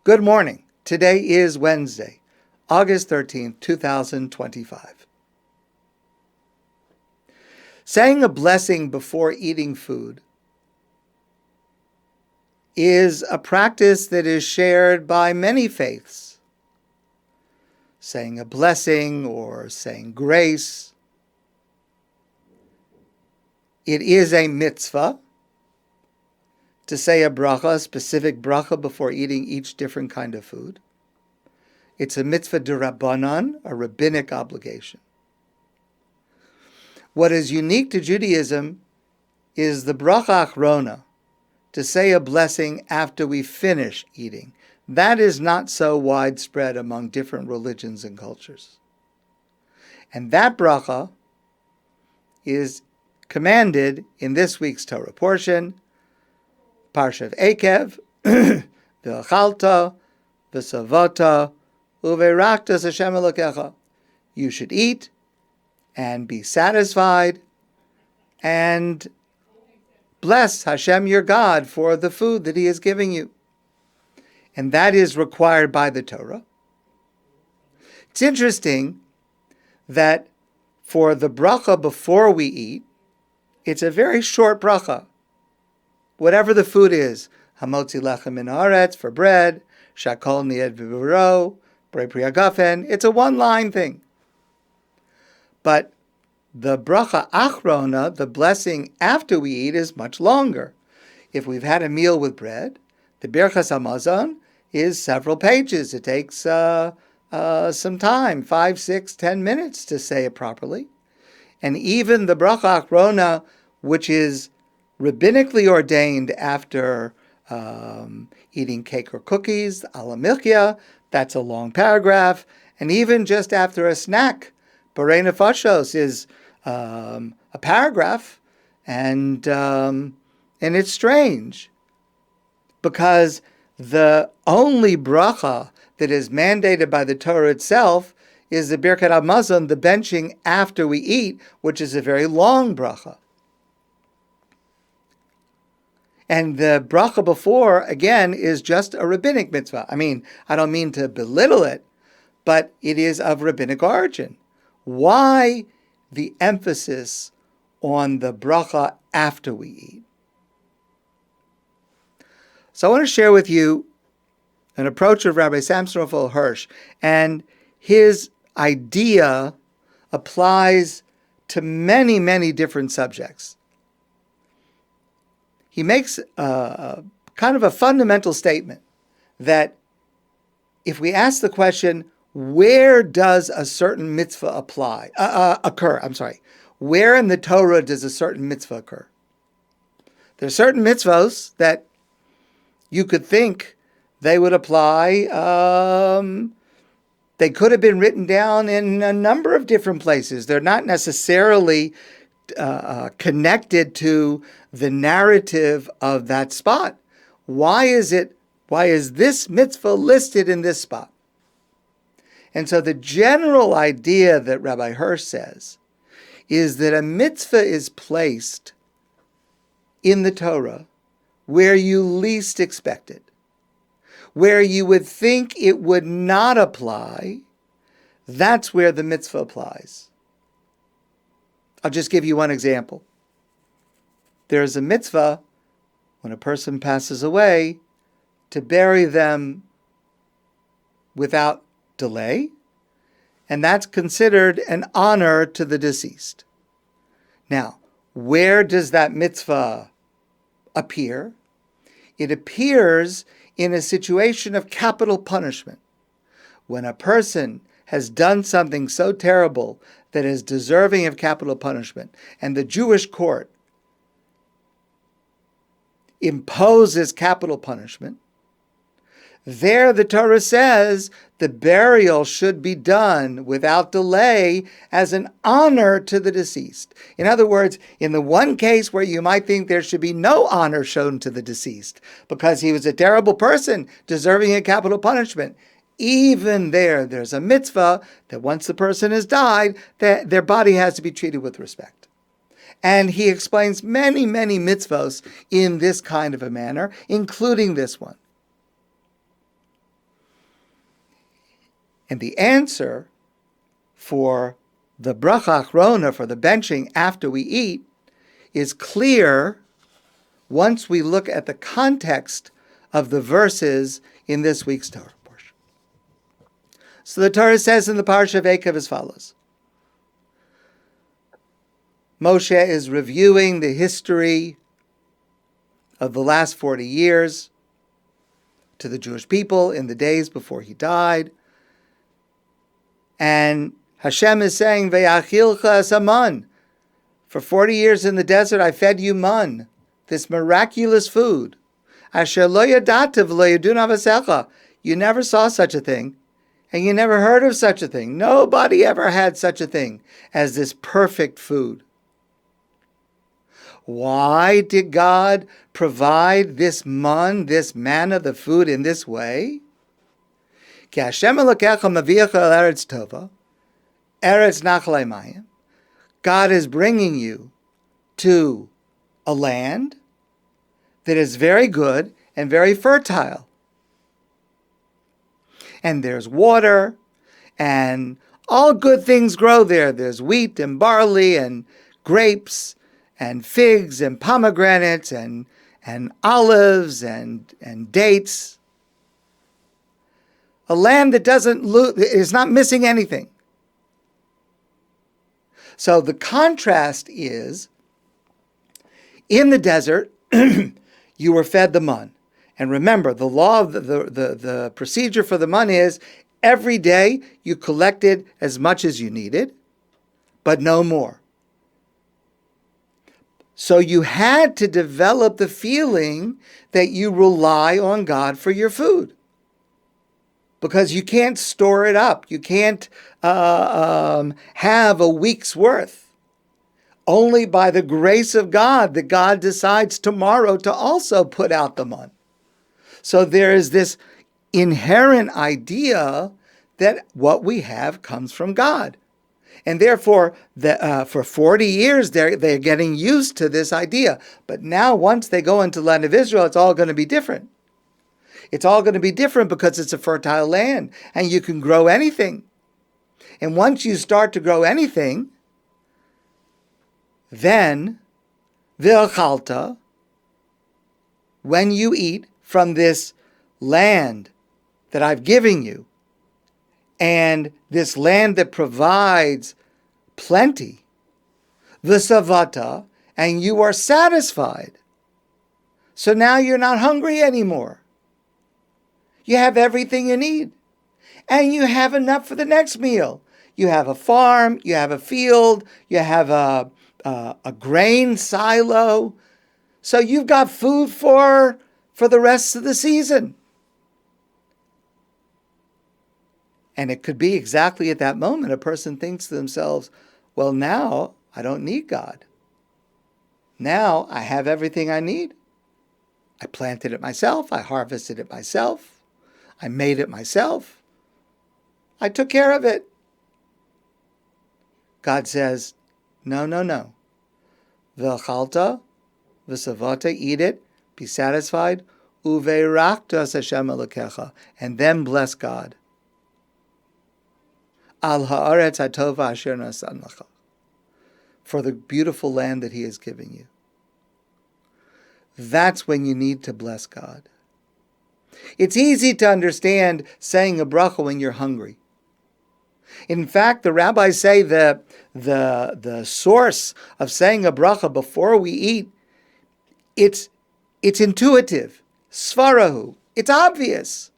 Good morning. Today is Wednesday, August 13th, 2025. Saying a blessing before eating food is a practice that is shared by many faiths. Saying a blessing or saying grace. It is a mitzvah to say a bracha, a specific bracha, before eating each different kind of food. It's a mitzvah d'Rabbanan, a rabbinic obligation. What is unique to Judaism is the bracha achrona, to say a blessing after we finish eating. That is not so widespread among different religions and cultures. And that bracha is commanded in this week's Torah portion, Parsha of Eikev, V'achalta, V'savata, Uveraktas Hashem Elokecha. You should eat and be satisfied and bless Hashem your God for the food that He is giving you. And that is required by the Torah. It's interesting that for the bracha before we eat, it's a very short bracha. Whatever the food is, hamotzi lechem min haaretz for bread, shakol nied v'buro, brei pri hagafen, it's a one-line thing. But the bracha achrona, the blessing after we eat, is much longer. If we've had a meal with bread, the birchas hamazon is several pages. It takes some time, 5, 6, 10 minutes to say it properly. And even the bracha achrona, which is rabbinically ordained after eating cake or cookies, ala milkia, that's a long paragraph. And even just after a snack, Borei Nefashos is a paragraph. And it's strange because the only bracha that is mandated by the Torah itself is the Birkat Hamazon, the benching after we eat, which is a very long bracha. And the bracha before, again, is just a rabbinic mitzvah. I mean, I don't mean to belittle it, but it is of rabbinic origin. Why the emphasis on the bracha after we eat? So I want to share with you an approach of Rabbi Hirsch, and his idea applies to many, many different subjects. He makes kind of a fundamental statement that if we ask the question, where does a certain mitzvah occur? Where in the Torah does a certain mitzvah occur? There are certain mitzvahs that you could think they would apply. They could have been written down in a number of different places. They're not necessarily connected to the narrative of that spot. Why is this mitzvah listed in this spot? And so the general idea that Rabbi Hirsch says is that a mitzvah is placed in the Torah where you least expect it, where you would think it would not apply. That's where the mitzvah applies. I'll just give you one example. There's a mitzvah when a person passes away to bury them without delay, and that's considered an honor to the deceased. Now, where does that mitzvah appear? It appears in a situation of capital punishment. When a person has done something so terrible that is deserving of capital punishment, and the Jewish court imposes capital punishment, there the Torah says the burial should be done without delay as an honor to the deceased. In other words, in the one case where you might think there should be no honor shown to the deceased because he was a terrible person deserving a capital punishment, even there's a mitzvah that once the person has died, that their body has to be treated with respect. And he explains many, many mitzvos in this kind of a manner, including this one. And the answer for the bracha achrona, for the benching after we eat, is clear once we look at the context of the verses in this week's Torah portion. So the Torah says in the Parsha of Eikev as follows. Moshe is reviewing the history of the last 40 years to the Jewish people in the days before he died. And Hashem is saying, Ve'achilcha saman. For 40 years in the desert, I fed you man, this miraculous food. Asher lo yadata v'lo yadun avasecha. You never saw such a thing, and you never heard of such a thing. Nobody ever had such a thing as this perfect food. Why did God provide this manna, the food, in this way? Ki Hashem Elokecha maviacha el eretz tova, eretz nachalei mayim. God is bringing you to a land that is very good and very fertile. And there's water, and all good things grow there. There's wheat and barley and grapes and figs and pomegranates and olives and dates. A land that is not missing anything. So the contrast is, in the desert, you were fed the man. And remember, the law of the procedure for the man is, every day you collected as much as you needed, but no more. So you had to develop the feeling that you rely on God for your food. Because you can't store it up. You can't have a week's worth. Only by the grace of God that God decides tomorrow to also put out the month. So there is this inherent idea that what we have comes from God. And therefore, for 40 years, they're getting used to this idea. But now, once they go into the land of Israel, it's all going to be different. It's all going to be different because it's a fertile land, and you can grow anything. And once you start to grow anything, then, v'achalta, when you eat from this land that I've given you, and this land that provides plenty, v'savata, and you are satisfied. So now you're not hungry anymore. You have everything you need. And you have enough for the next meal. You have a farm, you have a field, you have a grain silo. So you've got food for the rest of the season. And it could be exactly at that moment a person thinks to themselves, well, now I don't need God. Now I have everything I need. I planted it myself. I harvested it myself. I made it myself. I took care of it. God says, no. V'achalta, v'savata, eat it, be satisfied, uve'raktas Hashem Elokecha, and then bless God. Al haaretz hatova asher nasan lecha, for the beautiful land that He has given you. That's when you need to bless God. It's easy to understand saying a bracha when you're hungry. In fact, the rabbis say that the source of saying a bracha before we eat, it's intuitive. Svarahu. It's obvious.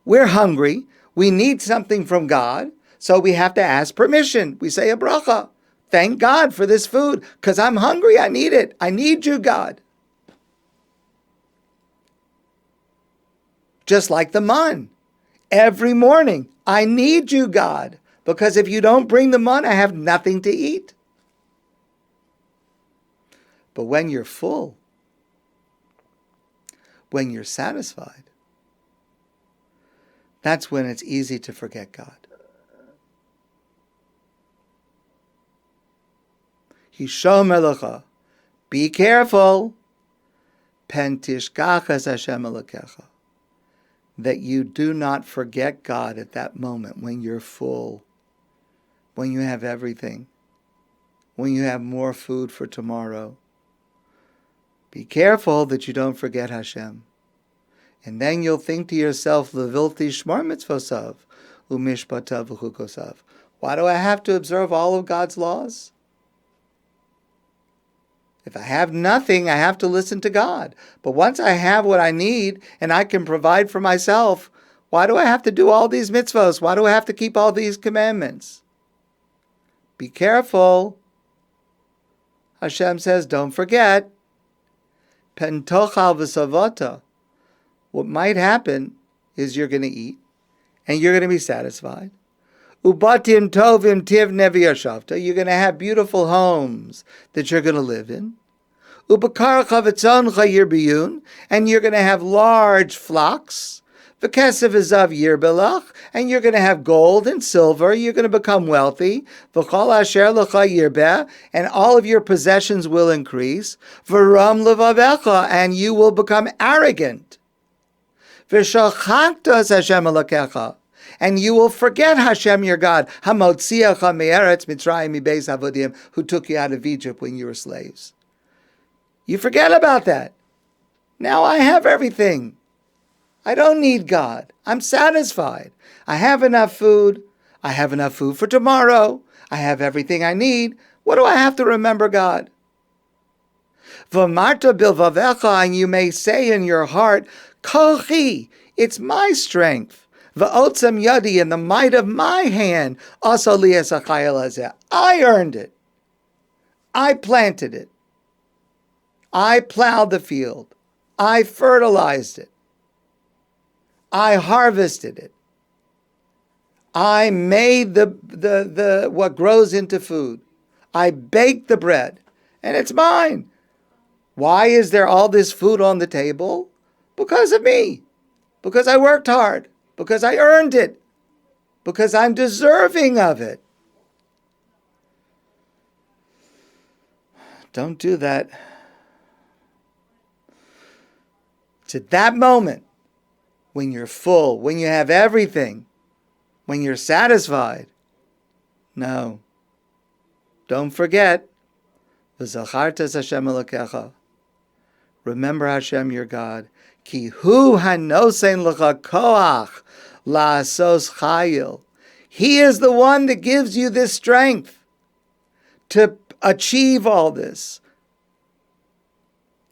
We're hungry. We need something from God. So we have to ask permission. We say a bracha. Thank God for this food, because I'm hungry. I need it. I need you, God. Just like the man. Every morning, I need you, God, because if you don't bring the man, I have nothing to eat. But when you're full, when you're satisfied, that's when it's easy to forget God. Hishom Elocha, be careful. Pen tishkachas Hashem Elokecha. that you do not forget God at that moment when you're full, when you have everything, when you have more food for tomorrow. Be careful that you don't forget Hashem. And then you'll think to yourself, Levilti shmar mitzvosav, umishpatav v'chukosav. Why do I have to observe all of God's laws? If I have nothing, I have to listen to God. But once I have what I need and I can provide for myself, why do I have to do all these mitzvos? Why do I have to keep all these commandments? Be careful. Hashem says, don't forget. Pentochal v'savota. What might happen is you're going to eat and you're going to be satisfied. Ubatim tovim tiv neviyashavta. You're going to have beautiful homes that you're going to live in. Ubakar chavetzoncha yirbiyun. And you're going to have large flocks. V'kesev izav yirbelach. And you're going to have gold and silver. You're going to become wealthy. V'chol asher lecha yirbeh. And all of your possessions will increase. V'ram levavecha. And you will become arrogant. V'shachaktas Hashem alakecha. And you will forget Hashem your God, Hamotziacha me'eretz Mitzrayim mibeis avodim, who took you out of Egypt when you were slaves. You forget about that. Now I have everything. I don't need God. I'm satisfied. I have enough food. I have enough food for tomorrow. I have everything I need. What do I have to remember God? V'marta bilvavecha, and you may say in your heart, Kochi, it's my strength. V'otzem yadi, and the might of my hand. Also liyasachayel. I earned it. I planted it. I plowed the field. I fertilized it. I harvested it. I made the what grows into food. I baked the bread, and it's mine. Why is there all this food on the table? Because of me. Because I worked hard. Because I earned it. Because I'm deserving of it. Don't do that. It's at that moment, when you're full, when you have everything, when you're satisfied. No. Don't forget. V'zachartas Hashem Elokecha. Remember Hashem your God. Ki hu hanosein lecha koach la'asos chayil. He is the one that gives you this strength to achieve all this.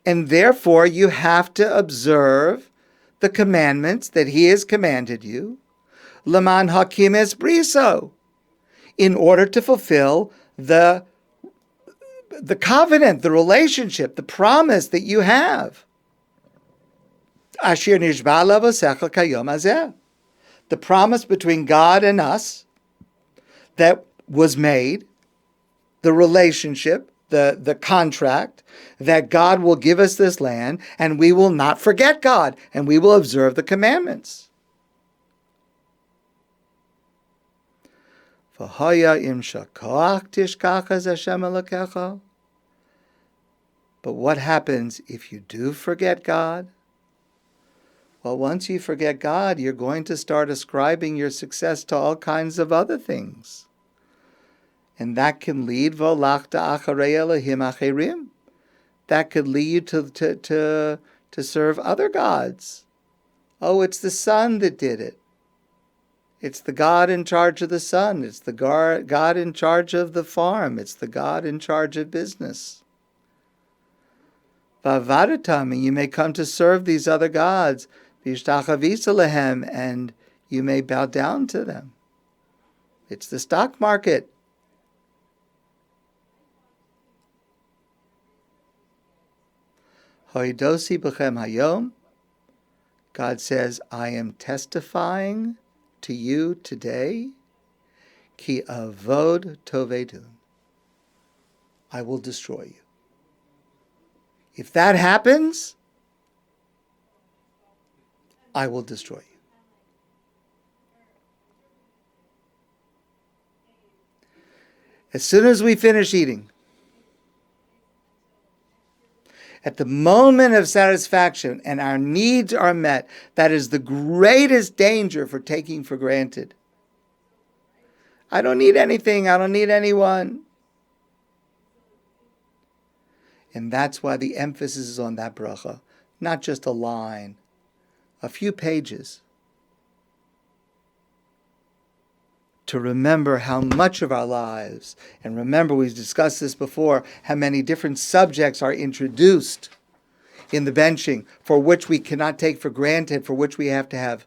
And therefore you have to observe the commandments that He has commanded you. Leman hakim es briso. In order to fulfill the covenant, the relationship, the promise that you have. Asher nishba lavasecha kayom hazeh. The promise between God and us that was made, the relationship, the contract, that God will give us this land and we will not forget God and we will observe the commandments. V'haya im shakoach tishkachas Hashem Elokecha. But what happens if you do forget God? Well, once you forget God, you're going to start ascribing your success to all kinds of other things. And that can lead v'olachta acharei Elohim acherim. That could lead you to serve other gods. Oh, it's the sun that did it. It's the God in charge of the sun. It's the God in charge of the farm. It's the God in charge of business. V'avadatam, and you may come to serve these other gods. V'ishtachavisa lehem, and you may bow down to them. It's the stock market. Hoidosi b'chem hayom. God says, I am testifying to you today. Ki avod tovedun. I will destroy you. If that happens, I will destroy you. As soon as we finish eating, At the moment of satisfaction and our needs are met, that is the greatest danger for taking for granted. I don't need anything. I don't need anyone. And that's why the emphasis is on that bracha, not just a line, a few pages. To remember how much of our lives, and remember we've discussed this before, how many different subjects are introduced in the benching for which we cannot take for granted, for which we have to have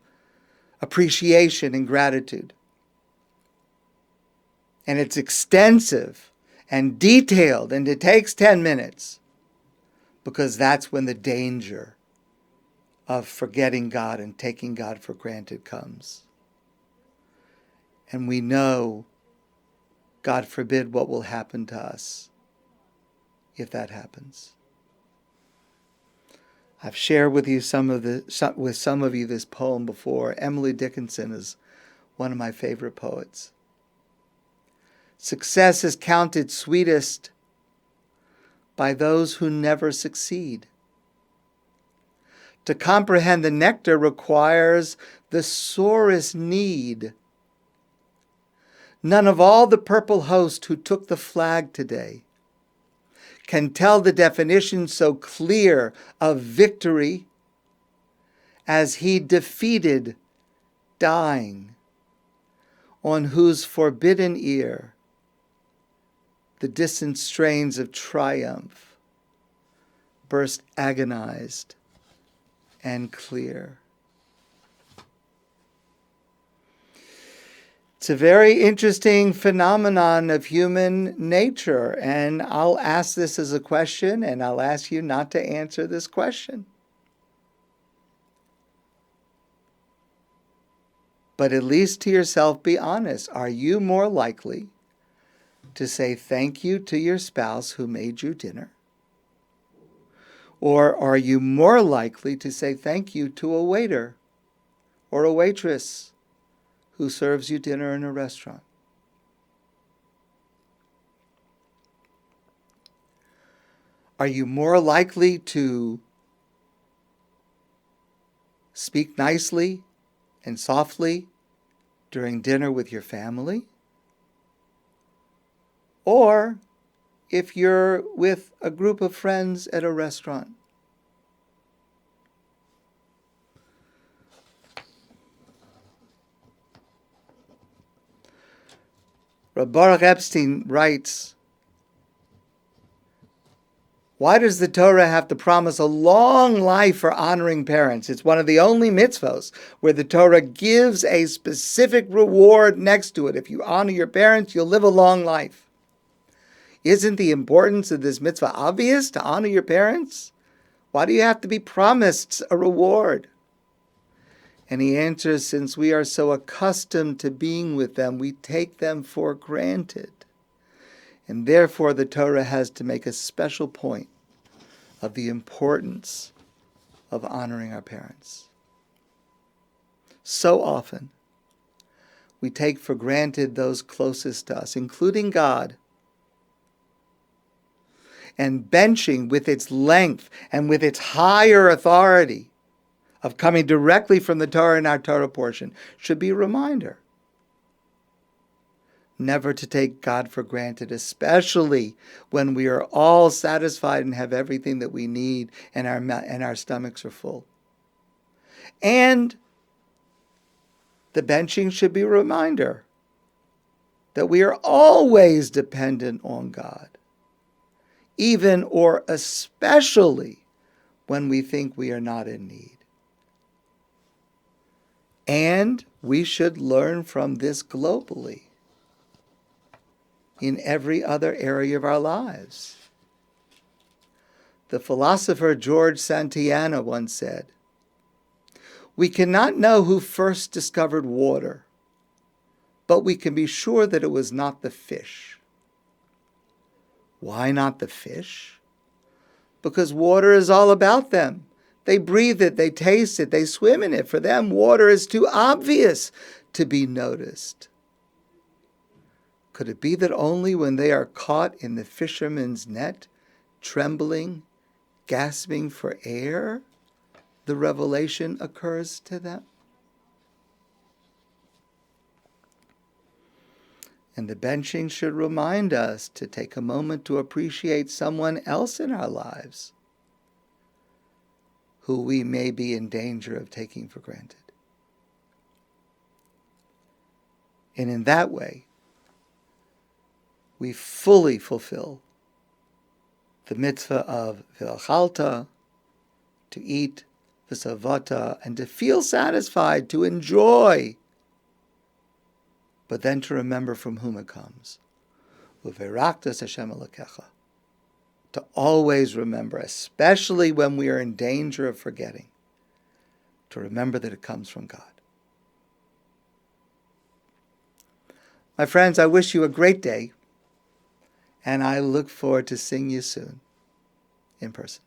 appreciation and gratitude. And it's extensive and detailed, and it takes 10 minutes, because that's when the danger of forgetting God and taking God for granted comes. And we know, God forbid, what will happen to us if that happens. I've shared with you some of you this poem before. Emily Dickinson is one of my favorite poets. Success is counted sweetest by those who never succeed. To comprehend the nectar requires the sorest need. None of all the purple host who took the flag today can tell the definition so clear of victory as he defeated, dying, on whose forbidden ear the distant strains of triumph burst agonized and clear. It's a very interesting phenomenon of human nature, and I'll ask this as a question, and I'll ask you not to answer this question. But at least to yourself, be honest. Are you more likely to say thank you to your spouse who made you dinner? Or are you more likely to say thank you to a waiter or a waitress who serves you dinner in a restaurant? Are you more likely to speak nicely and softly during dinner with your family? Or if you're with a group of friends at a restaurant? Baruch Epstein writes, why does the Torah have to promise a long life for honoring parents? It's one of the only mitzvos where the Torah gives a specific reward next to it. If you honor your parents, you'll live a long life. Isn't the importance of this mitzvah obvious, to honor your parents? Why do you have to be promised a reward? And he answers, since we are so accustomed to being with them, we take them for granted. And therefore the Torah has to make a special point of the importance of honoring our parents. So often, we take for granted those closest to us, including God. And benching, with its length and with its higher authority of coming directly from the Torah in our Torah portion, should be a reminder never to take God for granted, especially when we are all satisfied and have everything that we need and our stomachs are full. And the benching should be a reminder that we are always dependent on God, even or especially when we think we are not in need. And we should learn from this globally in every other area of our lives. The philosopher George Santayana once said, we cannot know who first discovered water, but we can be sure that it was not the fish. Why not the fish? Because water is all about them. They breathe it, they taste it, they swim in it. For them, water is too obvious to be noticed. Could it be that only when they are caught in the fisherman's net, trembling gasping for air, the revelation occurs to them. And the benching should remind us to take a moment to appreciate someone else in our lives who we may be in danger of taking for granted. And in that way, we fully fulfill the mitzvah of v'achalta, to eat, v'savata, and to feel satisfied, to enjoy, but then to remember from whom it comes. Uveraktas Hashem Elokecha. To always remember, especially when we are in danger of forgetting, to remember that it comes from God. My friends, I wish you a great day, and I look forward to seeing you soon in person.